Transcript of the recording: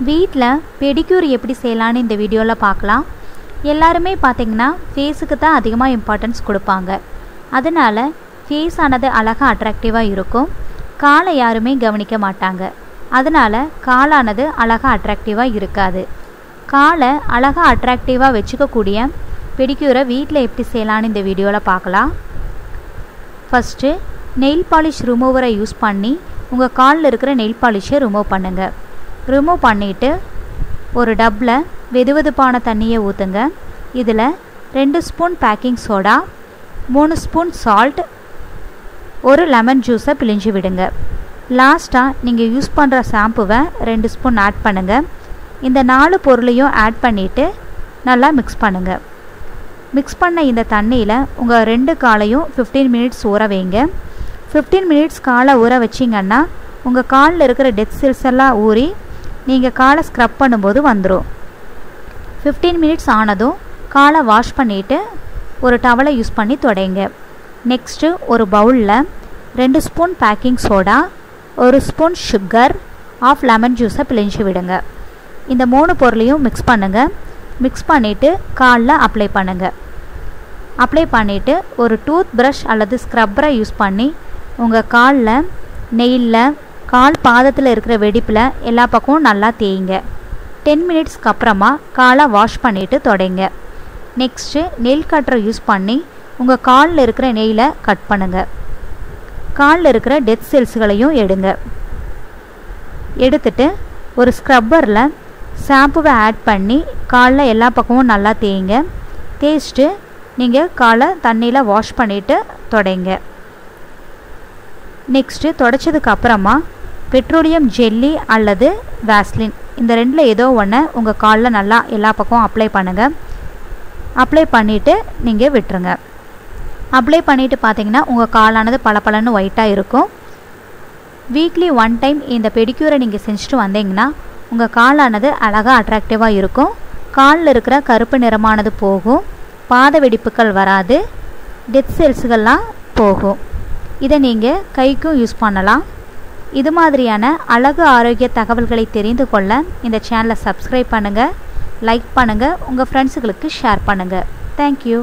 வீட்டில் பெடிக்யூர் எப்படி செய்யலான்னு இந்த வீடியோவில் பார்க்கலாம். எல்லாருமே பார்த்திங்கன்னா ஃபேஸுக்கு தான் அதிகமாக இம்பார்ட்டன்ஸ் கொடுப்பாங்க. அதனால் ஃபேஸ் ஆனது அழகாக அட்ராக்டிவாக இருக்கும். காலை யாருமே கவனிக்க மாட்டாங்க. அதனால் காலானது அழகாக அட்ராக்டிவாக இருக்காது. காலை அழகாக அட்ராக்டிவாக வச்சுக்கக்கூடிய பெடிக்யூரை வீட்டில் எப்படி செய்யலான்னு இந்த வீடியோவில் பார்க்கலாம். ஃபஸ்ட்டு நெயில் பாலிஷ் ரிமூவரை யூஸ் பண்ணி உங்கள் காலில் இருக்கிற நெயில் பாலிஷை ரிமூவ் பண்ணுங்கள். ரிமூவ் பண்ணிவிட்டு ஒரு டப்பில் வெதுவெதுப்பான தண்ணியை ஊற்றுங்க. இதில் 2 spoon baking soda, 3 spoon salt, ஒரு லெமன் ஜூஸை பிழிஞ்சு விடுங்க. லாஸ்ட்டாக நீங்கள் யூஸ் பண்ணுற ஷாம்புவை 2 ஸ்பூன் ஆட் பண்ணுங்கள். இந்த 4 பொருளையும் ஆட் பண்ணிவிட்டு நல்லா மிக்ஸ் பண்ணுங்கள். மிக்ஸ் பண்ண இந்த தண்ணியில் உங்கள் 2 காலையும் 15 மினிட்ஸ் ஊற வைங்க. 15 மினிட்ஸ் காலை ஊற வச்சிங்கன்னா உங்கள் காலில் இருக்கிற டெட் செல்ஸ் எல்லாம் ஊறி நீங்கள் காலை ஸ்க்ரப் பண்ணும்போது வந்துடும். 15 மினிட்ஸ் ஆனதும் காலை வாஷ் பண்ணிவிட்டு ஒரு டவலை யூஸ் பண்ணி துடைங்க. நெக்ஸ்ட்டு ஒரு பவுலில் 2 spoon baking soda, 1 spoon sugar, half lemon ஜூஸை பிழிஞ்சு விடுங்க. இந்த 3 பொருளையும் மிக்ஸ் பண்ணுங்கள். மிக்ஸ் பண்ணிவிட்டு காலில் அப்ளை பண்ணுங்கள். அப்ளை பண்ணிவிட்டு ஒரு டூத் ப்ரஷ் அல்லது ஸ்க்ரப்பரை யூஸ் பண்ணி உங்கள் காலில், நெயிலில், கால் பாதத்தில் இருக்கிற வெடிப்பில் எல்லா பக்கமும் நல்லா தேய்ங்க. 10 மினிட்ஸ்க்கு அப்புறமா காலை வாஷ் பண்ணிவிட்டு தொடைங்க. நெக்ஸ்ட்டு நெயில் கட்டரை யூஸ் பண்ணி உங்கள் காலில் இருக்கிற நெயிலை கட் பண்ணுங்கள். காலில் இருக்கிற டெத் செல்ஸ்களையும் எடுங்க. எடுத்துட்டு ஒரு ஸ்க்ரப்பரில் ஷாம்புவை ஆட் பண்ணி காலில் எல்லா பக்கமும் நல்லா தேய்ங்க. தேய்ச்சிட்டு நீங்கள் காலை தண்ணியில் வாஷ் பண்ணிவிட்டு தொடைங்க. நெக்ஸ்ட்டு தொடச்சதுக்கு அப்புறமா பெட்ரோலியம் ஜெல்லி அல்லது வேஸ்லின் இந்த 2ல் ஏதோ ஒன்று உங்கள் காலில் நல்லா எல்லா பக்கமும் அப்ளை பண்ணுங்கள். அப்ளை பண்ணிவிட்டு நீங்கள் விட்டுருங்க. அப்ளை பண்ணிவிட்டு பார்த்தீங்கன்னா உங்கள் காலானது பளபளன்னு ஒயிட்டாக இருக்கும். வீக்லி 1 டைம் இந்த பெடிக்யூரை நீங்கள் செஞ்சுட்டு வந்தீங்கன்னா உங்கள் காலானது அழகாக அட்ராக்டிவாக இருக்கும். காலில் இருக்கிற கருப்பு நிறமானது போகும். பாத வெடிப்புகள் வராது. டெத் செல்ஸுகள்லாம் போகும். இதை நீங்கள் கைக்கும் யூஸ் பண்ணலாம். இது மாதிரியான அழகு ஆரோக்கிய தகவல்களை தெரிந்து கொள்ள இந்த சேனலை சப்ஸ்கிரைப் பண்ணுங்கள், லைக் பண்ணுங்கள், உங்கள் ஃப்ரெண்ட்ஸுகளுக்கு ஷேர் பண்ணுங்கள். தேங்க்யூ.